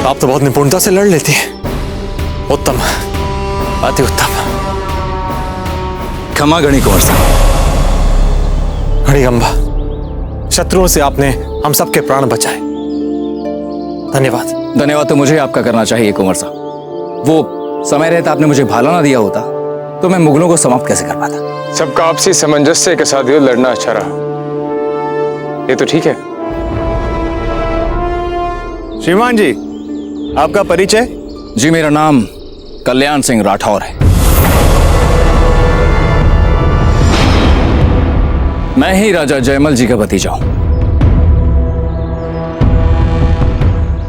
आप तो बहुत निपुणता से लड़ लेती हैं। उत्तम, अति उत्तम। क्षमा गणी कुंवर साहब। घड़ीगंबा, शत्रुओं से आपने हम सबके प्राण बचाए, धन्यवाद। धन्यवाद तो मुझे आपका करना चाहिए कुंवर साहब। वो समय रहता आपने मुझे भाला ना दिया होता तो मैं मुगलों को समाप्त कैसे कर पाता। सबका आपसी सामंजस्य के साथ युद्ध लड़ना अच्छा रहा, ये तो ठीक है। श्रीमान जी, आपका परिचय? जी, मेरा नाम कल्याण सिंह राठौर है। मैं ही राजा जयमल जी का भतीजा हूं।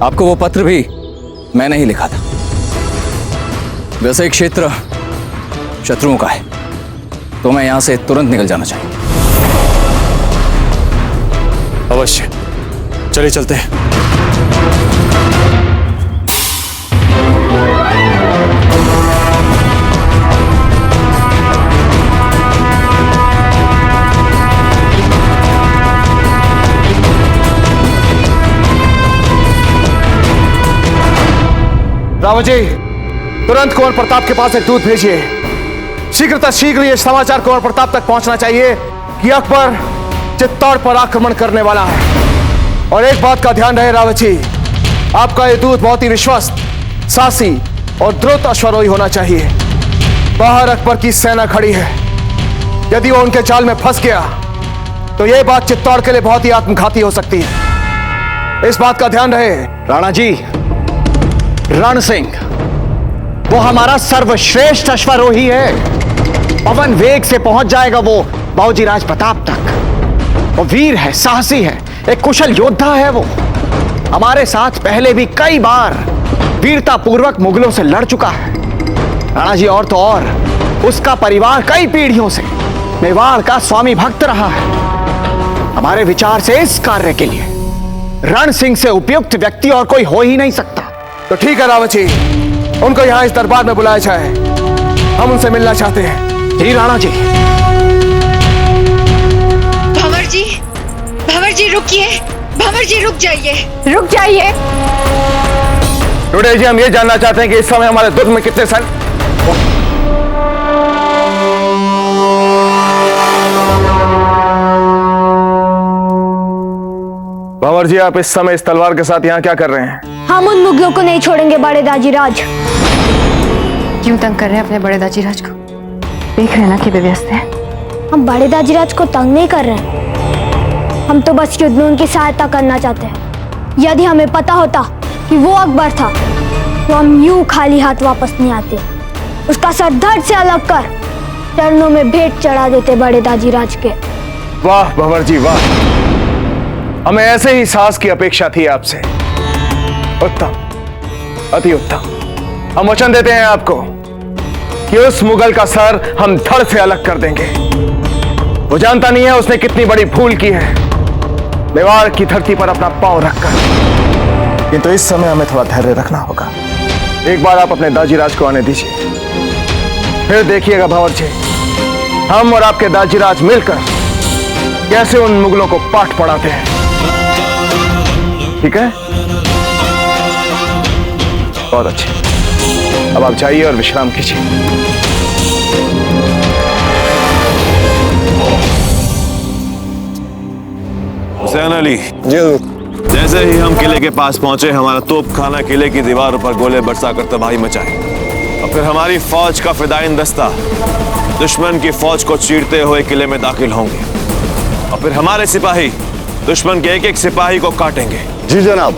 आपको वो पत्र भी मैंने ही लिखा था। वैसे एक क्षेत्र शत्रुओं का है तो मैं यहां से तुरंत निकल जाना चाहिए। अवश्य, चलिए चलते हैं। रावत जी, तुरंत कुंवर प्रताप के पास एक दूत भेजिए। शीघ्र ये समाचार कुंवर प्रताप तक पहुंचना चाहिए कि अकबर चित्तौड़ पर आक्रमण करने वाला है। और एक बात का ध्यान रहे रावत जी, आपका ये दूत बहुत ही विश्वस्त, साहसी और द्रुत अश्वारोही होना चाहिए। बाहर अकबर की सेना खड़ी है, यदि वो उनके जाल में फंस गया तो यह बात चित्तौड़ के लिए बहुत ही आत्मघाती हो सकती है। इस बात का ध्यान रहे। राणा जी, रण सिंह वो हमारा सर्वश्रेष्ठ अश्वारोही है। पवन वेग से पहुंच जाएगा वो बाबूजी राज प्रताप तक। वो वीर है, साहसी है, एक कुशल योद्धा है। वो हमारे साथ पहले भी कई बार वीरता पूर्वक मुगलों से लड़ चुका है राणा जी। और तो और उसका परिवार कई पीढ़ियों से मेवाड़ का स्वामी भक्त रहा है। हमारे विचार से इस कार्य के लिए रण सिंह से उपयुक्त व्यक्ति और कोई हो ही नहीं सकता। तो ठीक है रावत जी, उनको यहां इस दरबार में बुलाया जाए, हम उनसे मिलना चाहते हैं। जी राणा जी। भंवर जी रुकिए, भंवर जी रुक जाइए, रुक जाइए। टुडे जी, हम ये जानना चाहते हैं कि इस समय हमारे दुर्ग में कितने सन। भंवर जी, आप इस समय इस तलवार के साथ यहाँ क्या कर रहे हैं? हम उन मुगलों को नहीं छोड़ेंगे बड़े दाजीराज। क्यों तंग कर रहे हैं अपने बड़े दाजीराज को? देख रहे हैं ना कि वे व्यस्त हैं। हम बड़े दाजीराज को तंग नहीं कर रहे हैं, हम तो बस युद्ध में उनकी सहायता करना चाहते हैं। यदि हमें पता होता कि वो अकबर था तो हम यूं खाली हाथ वापस नहीं आते। उसका सर धड़ से अलग कर चरणों में भेंट चढ़ा देते बड़े दाजीराज के। वाह भंवर जी वाह, हमें ऐसे ही साहस की अपेक्षा थी आपसे। उत्तम, अति उत्तम। हम वचन देते हैं आपको कि उस मुगल का सर हम धड़ से अलग कर देंगे। वो जानता नहीं है उसने कितनी बड़ी भूल की है मेवाड़ की धरती पर अपना पांव रखकर। किंतु इस समय हमें थोड़ा धैर्य रखना होगा। एक बार आप अपने दाजीराज को आने दीजिए, फिर देखिएगा भंवर जी, हम और आपके दाजीराज मिलकर कैसे उन मुगलों को पाठ पढ़ाते हैं। ठीक है? बहुत अच्छे। अब आप जाइए और विश्राम कीजिए। हुसैन अली, जैसे ही हम किले के पास पहुंचे, हमारा तोपखाना किले की दीवारों पर गोले बरसा कर तबाही मचाई और फिर हमारी फौज का फिदाइन दस्ता दुश्मन की फौज को चीरते हुए किले में दाखिल होंगे और फिर हमारे सिपाही दुश्मन के एक एक सिपाही को काटेंगे। जी जनाब।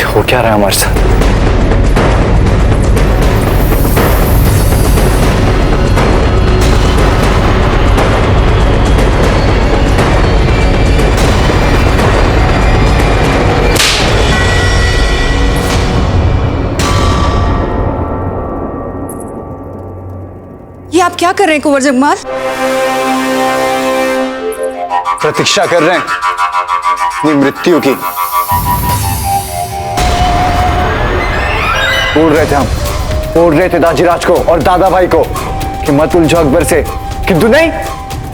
हो क्या रहा है हमारे साथ? क्या कर रहे हैं कुंवर जगमाल? प्रतीक्षा कर रहे हैं अपनी मृत्यु की। बोल रहे थे दाजीराज को और दादा भाई को कि मत उलझो अकबर से, किंतु नहीं,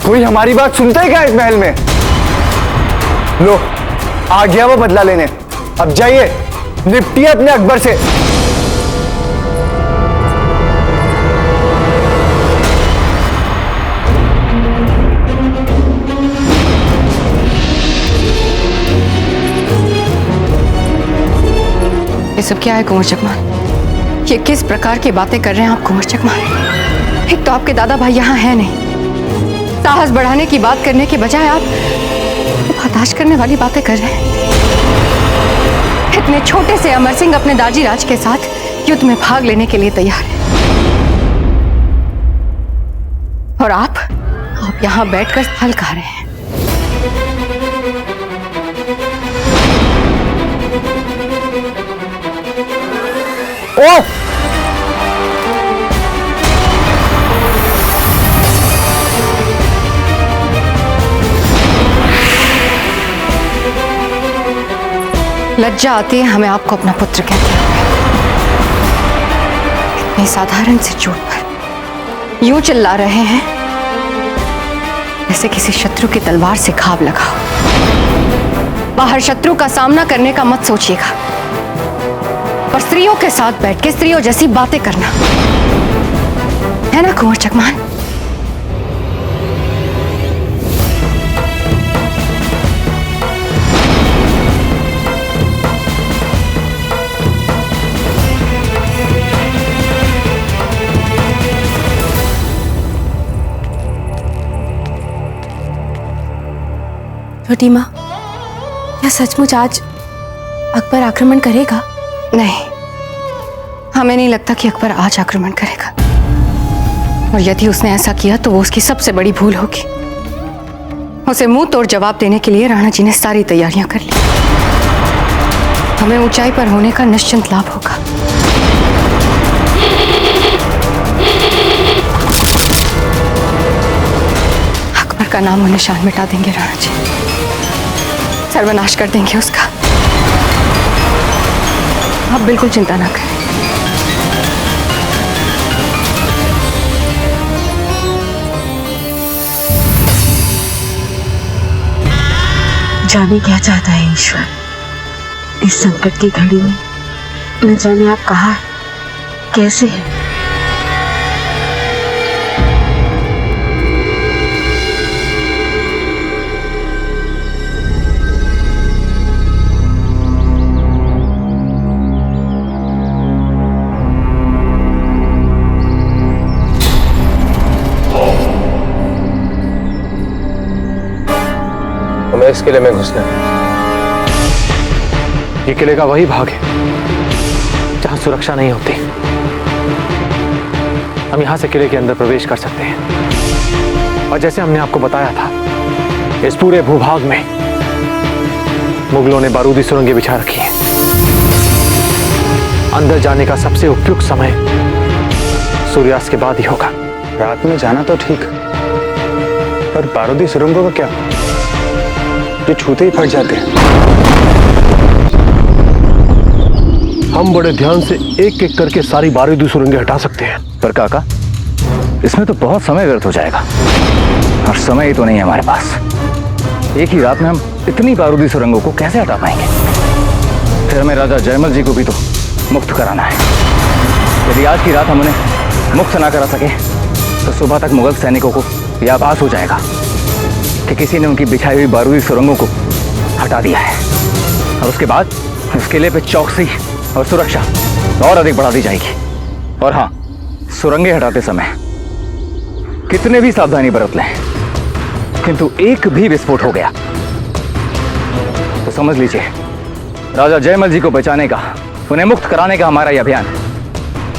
कोई हमारी बात सुनता ही क्या इस महल में। लो, आ गया वो बदला लेने। अब जाइए, निपटिए अपने अकबर से। ये सब क्या है कुंवर जगमाल? ये किस प्रकार की बातें कर रहे हैं आप कुंवर जगमाल? एक तो आपके दादा भाई यहाँ है नहीं, साहस बढ़ाने की बात करने के बजाय आप हताश करने वाली बातें कर रहे हैं। इतने छोटे से अमर सिंह अपने दाजीराज के साथ युद्ध में भाग लेने के लिए तैयार है, और आप यहाँ बैठकर फल खा रहे हैं। ओ! लज्जा आती है हमें आपको अपना पुत्र कहते हुए। इतने साधारण से चोट पर यूं चिल्ला रहे हैं जैसे किसी शत्रु की तलवार से घाव लगा हो। बाहर शत्रु का सामना करने का मत सोचिएगा, पर स्त्रियों के साथ बैठ के स्त्रियों जैसी बातें करना है ना कुंवर जगमाल? छोटी माँ, क्या सचमुच आज अकबर आक्रमण करेगा? नहीं, हमें नहीं लगता कि अकबर आज आक्रमण करेगा, और यदि उसने ऐसा किया तो वो उसकी सबसे बड़ी भूल होगी। उसे मुंह तोड़ जवाब देने के लिए राणा जी ने सारी तैयारियां कर ली। हमें ऊंचाई पर होने का निश्चिंत लाभ होगा। अकबर का नाम और निशान मिटा देंगे राणा जी, सर्वनाश कर देंगे उसका। आप बिल्कुल चिंता ना करें। जाने क्या चाहता है ईश्वर इस संकट की घड़ी में। न जाने आप कहाँ कैसे हैं। हमें इस किले में घुसना है। ये किले का वही भाग है जहां सुरक्षा नहीं होती। हम यहां से किले के अंदर प्रवेश कर सकते हैं, और जैसे हमने आपको बताया था, इस पूरे भूभाग में मुगलों ने बारूदी सुरंगें बिछा रखी हैं। अंदर जाने का सबसे उपयुक्त समय सूर्यास्त के बाद ही होगा। रात में जाना तो ठीक, पर बारूदी सुरंगों का क्या? जो छूते ही फट जाते हैं। हम बड़े ध्यान से एक एक करके सारी बारूदी सुरंगें हटा सकते हैं। पर काका, इसमें तो बहुत समय व्यर्थ हो जाएगा, और समय ही तो नहीं है हमारे पास। एक ही रात में हम इतनी बारूदी सुरंगों को कैसे हटा पाएंगे? फिर हमें राजा जयमल जी को भी तो मुक्त कराना है। यदि आज की रात हम उन्हें मुक्त ना करा सके तो सुबह तक मुगल सैनिकों को यह आभास हो जाएगा कि किसी ने उनकी बिछाई हुई बारूदी सुरंगों को हटा दिया है, और उसके बाद इस किले पे चौकसी और सुरक्षा और अधिक बढ़ा दी जाएगी। और हाँ, सुरंगें हटाते समय कितने भी सावधानी बरत लें, किंतु एक भी विस्फोट हो गया तो समझ लीजिए राजा जयमल जी को बचाने का, उन्हें मुक्त कराने का हमारा यह अभियान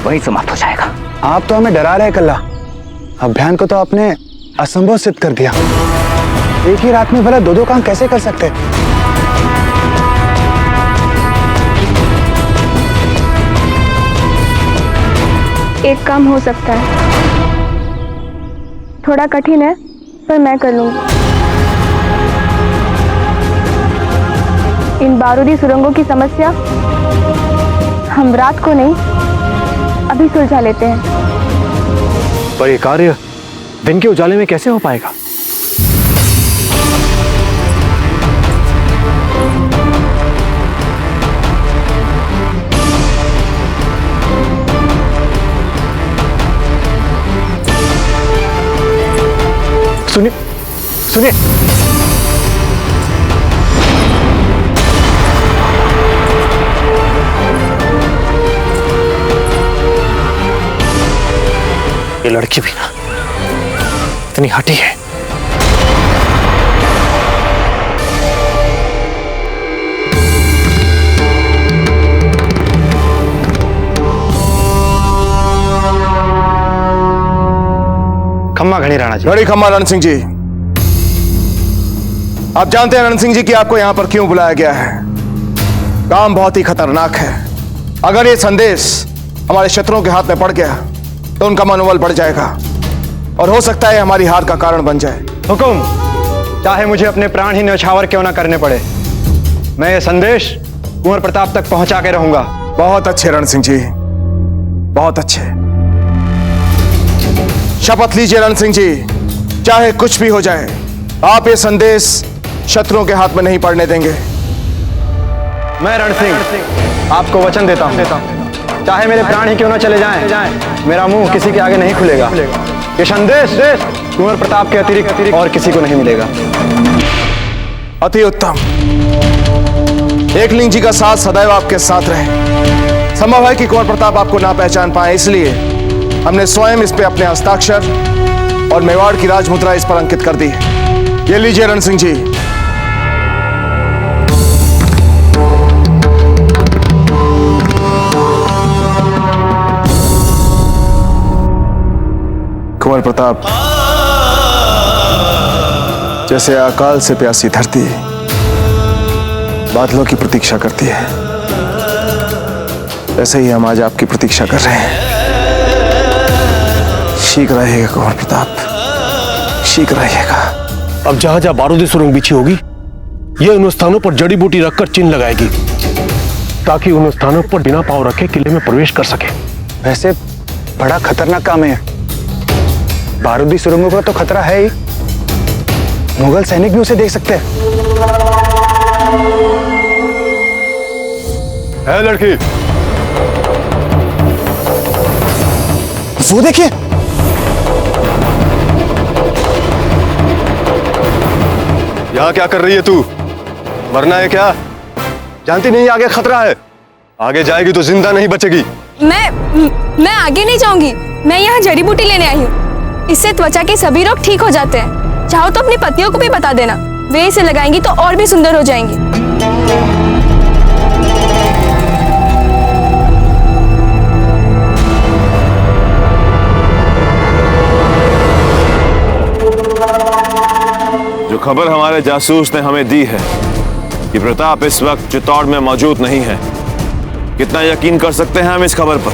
वहीं समाप्त हो जाएगा। आप तो हमें डरा रहे कल्ला। अभियान को तो आपने असंभव सिद्ध कर दिया। एक ही रात में भला दो काम कैसे कर सकते? एक काम हो सकता है, थोड़ा कठिन है, पर मैं कर लूंगी। इन बारूदी सुरंगों की समस्या हम रात को नहीं, अभी सुलझा लेते हैं। पर ये कार्य दिन के उजाले में कैसे हो पाएगा? सुनिए, सुनिए। ये लड़की भी ना इतनी हठी है। खम्मा घड़ी राणा जी। घड़ी खम्मा रण सिंह जी, आप जानते हैं रण सिंह जी कि आपको यहां पर क्यों बुलाया गया है। काम बहुत ही खतरनाक है। अगर ये संदेश हमारे शत्रुओं के हाथ में पड़ गया तो उनका मनोबल बढ़ जाएगा और हो सकता है हमारी हार का कारण बन जाए। हुकुम, चाहे मुझे अपने प्राण ही न्यौछावर क्यों ना करने पड़े, मैं ये संदेश कुंवर प्रताप तक पहुंचा के रहूंगा। बहुत अच्छे रण सिंह जी, बहुत अच्छे। शपथ लीजिए रण सिंह जी, चाहे कुछ भी हो जाए आप ये संदेश शत्रुओं के हाथ में नहीं पड़ने देंगे। मैं रण सिंह आपको वचन देता हूं, चाहे मेरे प्राण ही क्यों ना चले जाएं, मेरा मुंह किसी के आगे नहीं खुलेगा। ये संदेश कुंवर प्रताप के अतिरिक्त और किसी को नहीं मिलेगा। अति उत्तम। एकलिंग जी का साथ सदैव आपके साथ रहे। संभव है कि कुंवर प्रताप आपको ना पहचान पाए, इसलिए हमने स्वयं इस पे अपने हस्ताक्षर और मेवाड़ की राजमुद्रा इस पर अंकित कर दी है। ये लीजिए रण सिंह जी। कुंवर प्रताप, जैसे अकाल से प्यासी धरती बादलों की प्रतीक्षा करती है, वैसे ही हम आज आपकी प्रतीक्षा कर रहे हैं। शीघ्र रहेगा कुंवर प्रताप, शीघ्र रहेगा। अब जहां जहां बारूदी सुरंग बिछी होगी, ये उन स्थानों पर जड़ी बूटी रखकर चिन्ह लगाएगी, ताकि उन स्थानों पर बिना पांव रखे किले में प्रवेश कर सके। वैसे बड़ा खतरनाक काम है। बारूदी सुरंगों का तो खतरा है ही, मुगल सैनिक भी उसे देख सकते हैं। है लड़की, वो देखिए, यहाँ क्या कर रही है तू? मरना है क्या? जानती नहीं आगे खतरा है, आगे जाएगी तो जिंदा नहीं बचेगी। मैं आगे नहीं जाऊंगी। मैं यहाँ जड़ी बूटी लेने आई हूँ। इससे त्वचा के सभी रोग ठीक हो जाते हैं। चाहो तो अपनी पत्नियों को भी बता देना, वे इसे लगाएंगी तो और भी सुंदर हो जाएंगी। जो खबर हमारे जासूस ने हमें दी है कि प्रताप इस वक्त चित्तौड़ में मौजूद नहीं है, कितना यकीन कर सकते हैं हम इस खबर पर?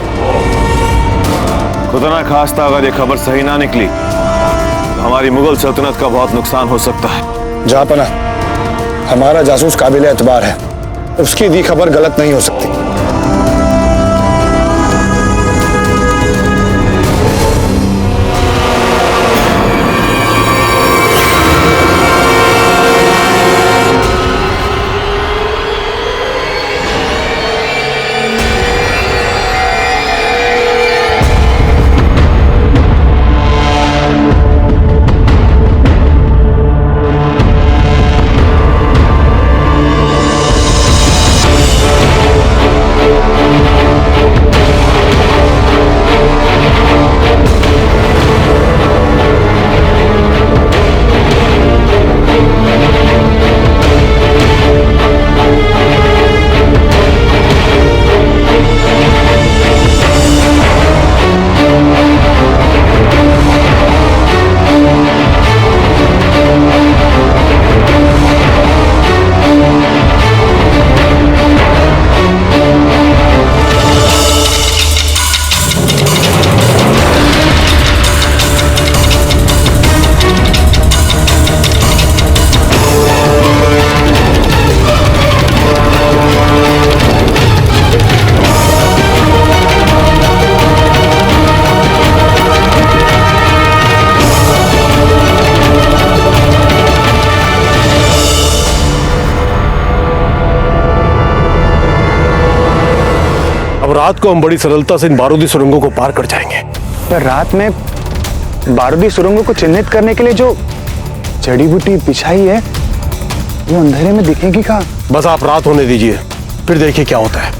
खुदा ना खास्ता अगर ये खबर सही ना निकली तो हमारी मुगल सल्तनत का बहुत नुकसान हो सकता है। जापना, हमारा जासूस काबिल एतबार है, उसकी दी खबर गलत नहीं हो सकती। रात को हम बड़ी सरलता से इन बारूदी सुरंगों को पार कर जाएंगे। पर रात में बारूदी सुरंगों को चिन्हित करने के लिए जो जड़ी बूटी बिछाई है वो अंधेरे में दिखेगी कहाँ? बस आप रात होने दीजिए, फिर देखिए क्या होता है।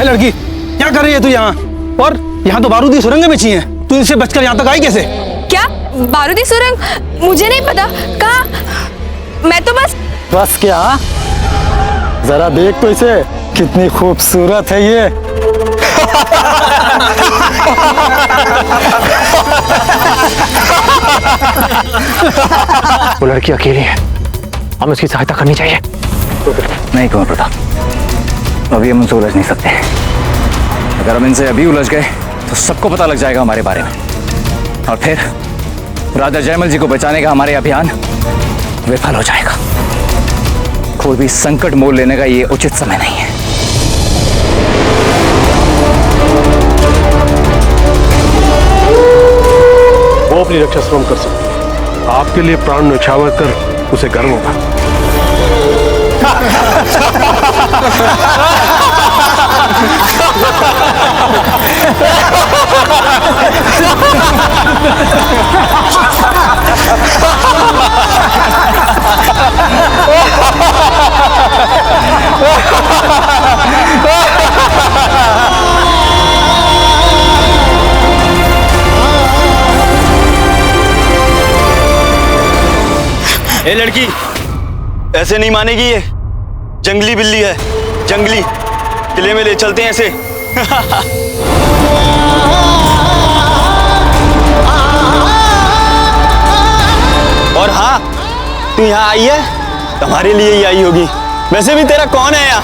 लड़की क्या कर रही है तू यहाँ? और यहाँ तो बारूदी सुरंगें बिछी हैं, तू इनसे बचकर यहाँ तक आई कैसे? क्या बारूदी सुरंग? मुझे नहीं पता। कहाँ? मैं तो बस क्या? जरा देख तो इसे, कितनी खूबसूरत है ये। वो लड़की अकेली है, हमें उसकी सहायता करनी चाहिए। नहीं कुंवर प्रताप, अभी हम उनसे उलझ नहीं सकते। अगर हम इनसे अभी उलझ गए तो सबको पता लग जाएगा हमारे बारे में, और फिर राजा जयमल जी को बचाने का हमारे अभियान विफल हो जाएगा। कोई भी संकट मोल लेने का ये उचित समय नहीं है। वो अपनी रक्षा स्वयं कर सकती है, आपके लिए प्राण न्यौछावर कर उसे गर्व होगा। ए लड़की, ऐसे नहीं मानेगी, ये जंगली बिल्ली है, जंगली। किले में ले चलते हैं ऐसे। और हाँ, तू यहाँ आई है, तुम्हारे लिए ही आई होगी। वैसे भी तेरा कौन है यहाँ?